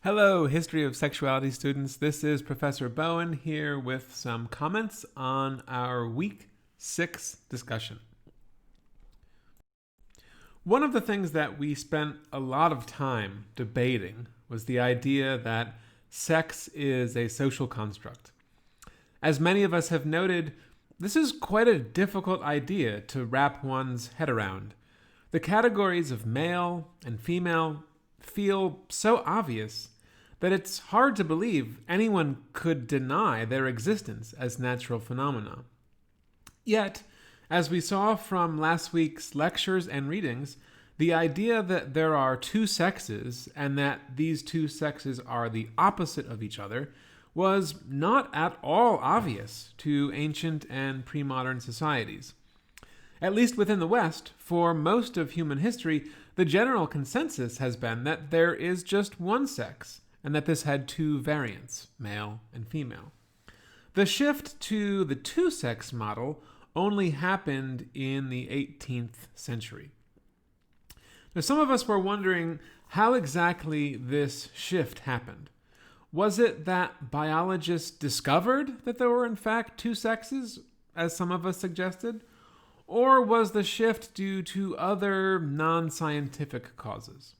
Hello, History of Sexuality students. This is Professor Bowen here with some comments on our Week 6 discussion. One of the things that we spent a lot of time debating was the idea that sex is a social construct. As many of us have noted, this is quite a difficult idea to wrap one's head around. The categories of male and female feel so obvious that it's hard to believe anyone could deny their existence as natural phenomena. Yet, as we saw from last week's lectures and readings, the idea that there are two sexes and that these two sexes are the opposite of each other was not at all obvious to ancient and pre-modern societies. At least within the West, for most of human history, the general consensus has been that there is just one sex, and that this had two variants, male and female. The shift to the two-sex model only happened in the 18th century. Now, some of us were wondering how exactly this shift happened. Was it that biologists discovered that there were in fact two sexes, as some of us suggested? Or was the shift due to other non-scientific causes?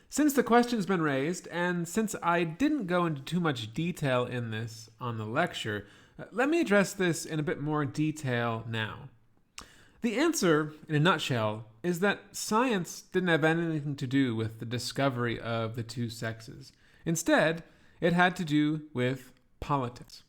Since the question's been raised, and since I didn't go into too much detail in this on the lecture, let me address this in a bit more detail now. The answer, in a nutshell, is that science didn't have anything to do with the discovery of the two sexes. Instead, it had to do with politics.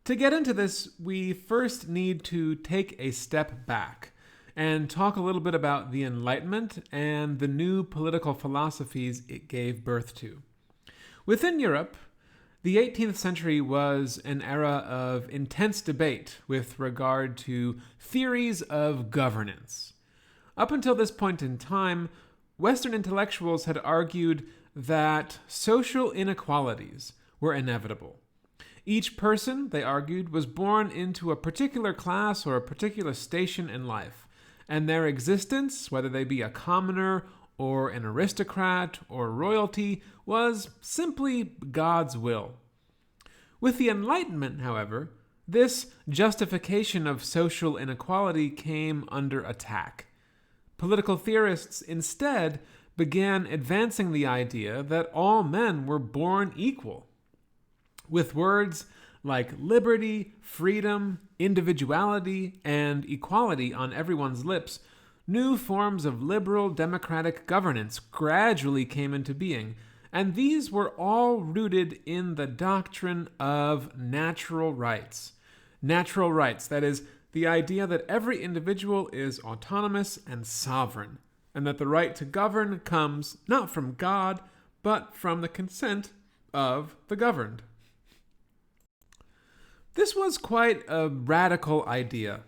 To get into this, we first need to take a step back and talk a little bit about the Enlightenment and the new political philosophies it gave birth to. Within Europe, the 18th century was an era of intense debate with regard to theories of governance. Up until this point in time, Western intellectuals had argued that social inequalities were inevitable. Each person, they argued, was born into a particular class or a particular station in life, and their existence, whether they be a commoner or an aristocrat or royalty, was simply God's will. With the Enlightenment, however, this justification of social inequality came under attack. Political theorists instead began advancing the idea that all men were born equal. With words like liberty, freedom, individuality, and equality on everyone's lips, new forms of liberal democratic governance gradually came into being, and these were all rooted in the doctrine of natural rights. Natural rights, that is, the idea that every individual is autonomous and sovereign, and that the right to govern comes not from God, but from the consent of the governed. This was quite a radical idea.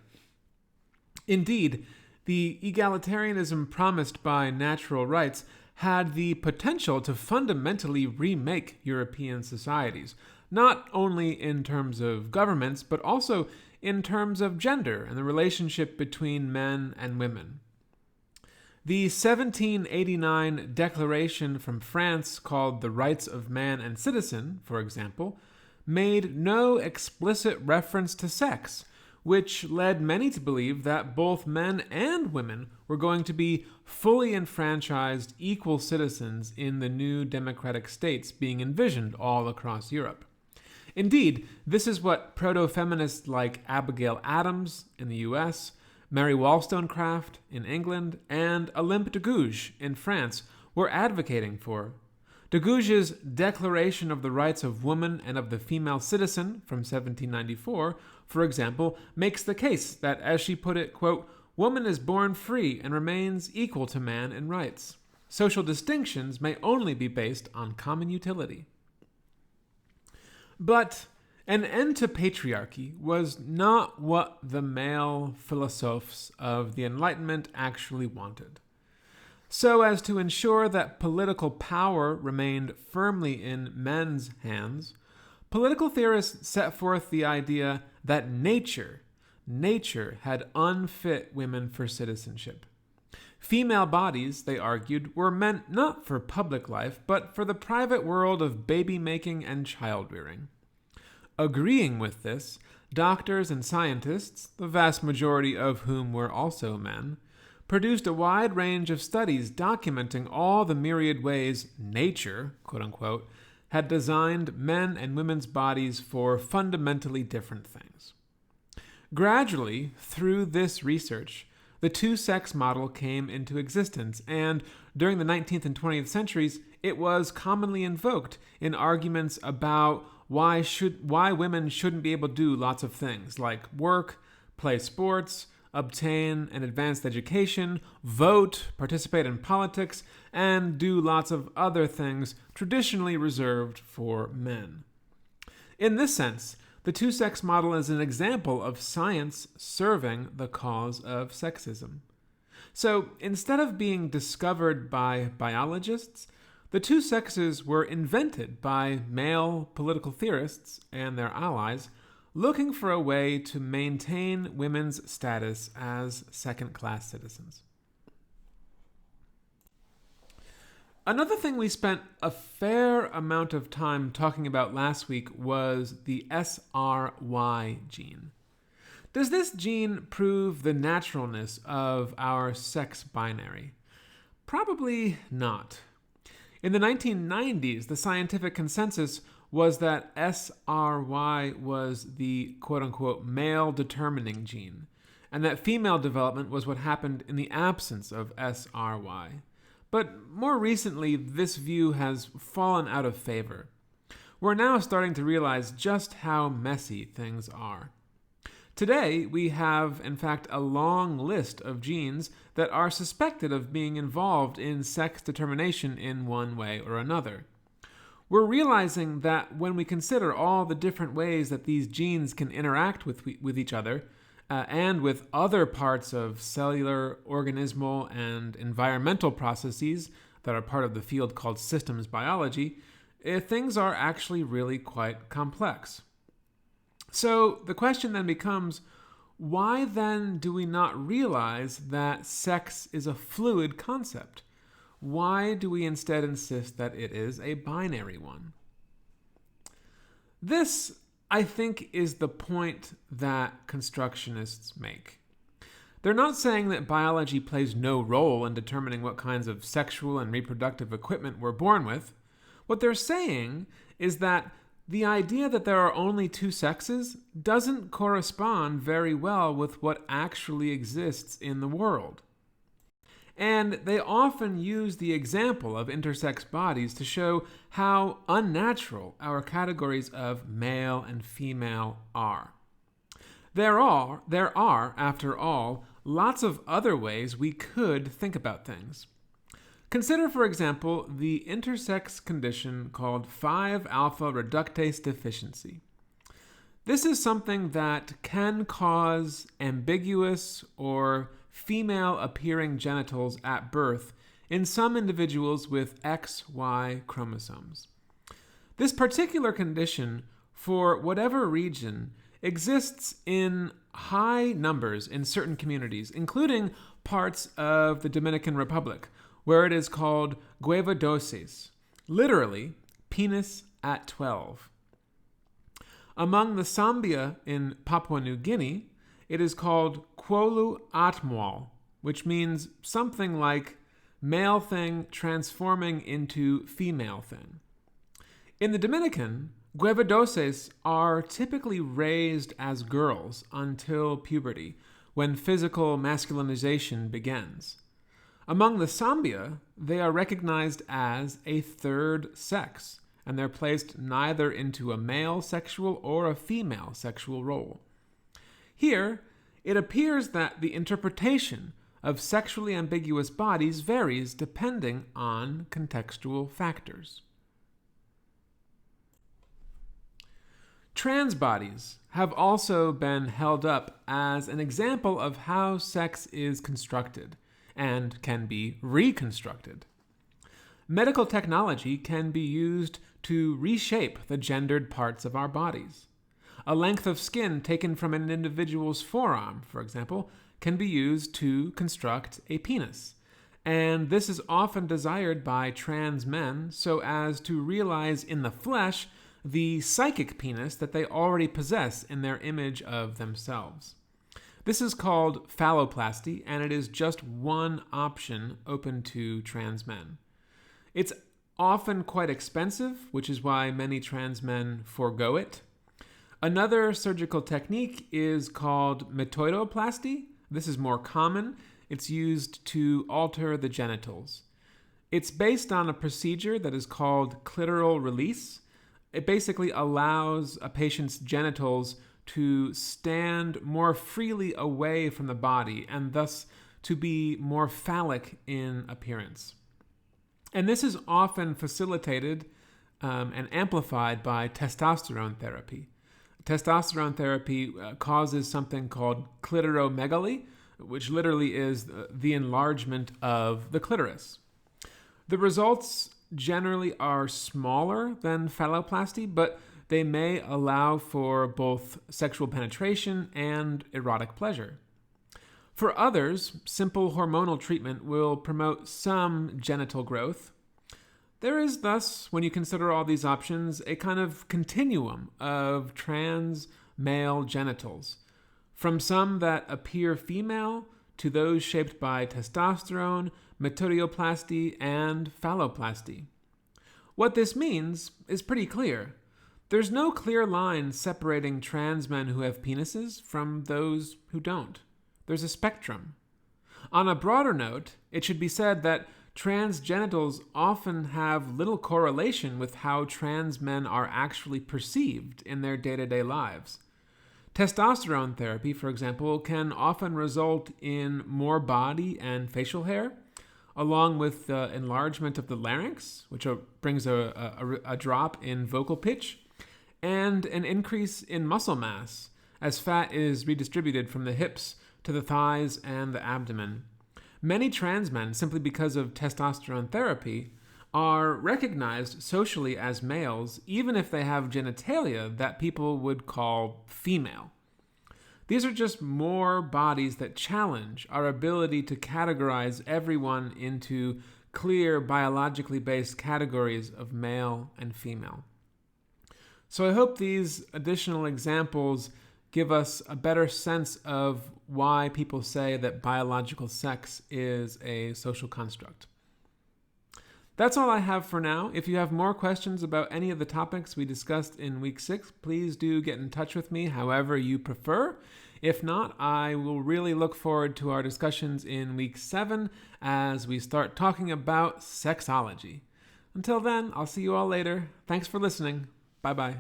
Indeed, the egalitarianism promised by natural rights had the potential to fundamentally remake European societies, not only in terms of governments, but also in terms of gender and the relationship between men and women. The 1789 declaration from France called the Rights of Man and Citizen, for example, made no explicit reference to sex, which led many to believe that both men and women were going to be fully enfranchised equal citizens in the new democratic states being envisioned all across Europe. Indeed, this is what proto-feminists like Abigail Adams in the US, Mary Wollstonecraft in England, and Olympe de Gouges in France were advocating for. De Gouges' Declaration of the Rights of Woman and of the Female Citizen from 1794, for example, makes the case that, as she put it, quote, "Woman is born free and remains equal to man in rights. Social distinctions may only be based on common utility." But an end to patriarchy was not what the male philosophers of the Enlightenment actually wanted. So as to ensure that political power remained firmly in men's hands, political theorists set forth the idea that nature had unfit women for citizenship. Female bodies, they argued, were meant not for public life, but for the private world of baby-making and child-rearing. Agreeing with this, doctors and scientists, the vast majority of whom were also men, produced a wide range of studies documenting all the myriad ways nature, quote-unquote, had designed men and women's bodies for fundamentally different things. Gradually, through this research, the two-sex model came into existence, and during the 19th and 20th centuries, it was commonly invoked in arguments about why women shouldn't be able to do lots of things, like work, play sports, obtain an advanced education, vote, participate in politics, and do lots of other things traditionally reserved for men. In this sense, the two-sex model is an example of science serving the cause of sexism. So, instead of being discovered by biologists, the two sexes were invented by male political theorists and their allies looking for a way to maintain women's status as second-class citizens. Another thing we spent a fair amount of time talking about last week was the SRY gene. Does this gene prove the naturalness of our sex binary? Probably not. In the 1990s, the scientific consensus was that SRY was the quote-unquote male-determining gene, and that female development was what happened in the absence of SRY. But more recently, this view has fallen out of favor. We're now starting to realize just how messy things are. Today, we have, in fact, a long list of genes that are suspected of being involved in sex determination in one way or another. We're realizing that when we consider all the different ways that these genes can interact with each other, and with other parts of cellular, organismal, and environmental processes that are part of the field called systems biology, things are actually really quite complex. So the question then becomes, why then do we not realize that sex is a fluid concept? Why do we instead insist that it is a binary one? This, I think, is the point that constructionists make. They're not saying that biology plays no role in determining what kinds of sexual and reproductive equipment we're born with. What they're saying is that the idea that there are only two sexes doesn't correspond very well with what actually exists in the world. And they often use the example of intersex bodies to show how unnatural our categories of male and female are. There are, after all, lots of other ways we could think about things. Consider, for example, the intersex condition called 5-alpha reductase deficiency. This is something that can cause ambiguous or female-appearing genitals at birth in some individuals with XY chromosomes. This particular condition, for whatever reason, exists in high numbers in certain communities, including parts of the Dominican Republic, where it is called guevadosis, literally penis at 12. Among the Sambia in Papua New Guinea, it is called Kwolu Atmwal, which means something like male thing transforming into female thing. In the Dominican, guevadoses are typically raised as girls until puberty, when physical masculinization begins. Among the Sambia, they are recognized as a third sex, and they're placed neither into a male sexual or a female sexual role. Here, it appears that the interpretation of sexually ambiguous bodies varies depending on contextual factors. Trans bodies have also been held up as an example of how sex is constructed and can be reconstructed. Medical technology can be used to reshape the gendered parts of our bodies. A length of skin taken from an individual's forearm, for example, can be used to construct a penis, And this is often desired by trans men so as to realize in the flesh the psychic penis that they already possess in their image of themselves. This is called phalloplasty, and it is just one option open to trans men. It's often quite expensive, which is why many trans men forego it. Another surgical technique is called metoidoplasty. This is more common. It's used to alter the genitals. It's based on a procedure that is called clitoral release. It basically allows a patient's genitals to stand more freely away from the body and thus to be more phallic in appearance. And this is often facilitated and amplified by testosterone therapy. Testosterone therapy causes something called clitoromegaly, which literally is the enlargement of the clitoris. The results generally are smaller than phalloplasty, but they may allow for both sexual penetration and erotic pleasure. For others, simple hormonal treatment will promote some genital growth. There is thus, when you consider all these options, a kind of continuum of trans male genitals, from some that appear female to those shaped by testosterone, metoidoplasty, and phalloplasty. What this means is pretty clear. There's no clear line separating trans men who have penises from those who don't. There's a spectrum. On a broader note, it should be said that trans genitals often have little correlation with how trans men are actually perceived in their day-to-day lives. Testosterone therapy, for example, can often result in more body and facial hair, along with the enlargement of the larynx, which brings a drop in vocal pitch, and an increase in muscle mass, as fat is redistributed from the hips to the thighs and the abdomen. Many trans men, simply because of testosterone therapy, are recognized socially as males, even if they have genitalia that people would call female. These are just more bodies that challenge our ability to categorize everyone into clear biologically based categories of male and female. So I hope these additional examples give us a better sense of why people say that biological sex is a social construct. That's all I have for now. If you have more questions about any of the topics we discussed in week 6, please do get in touch with me however you prefer. If not, I will really look forward to our discussions in week 7 as we start talking about sexology. Until then, I'll see you all later. Thanks for listening. Bye-bye.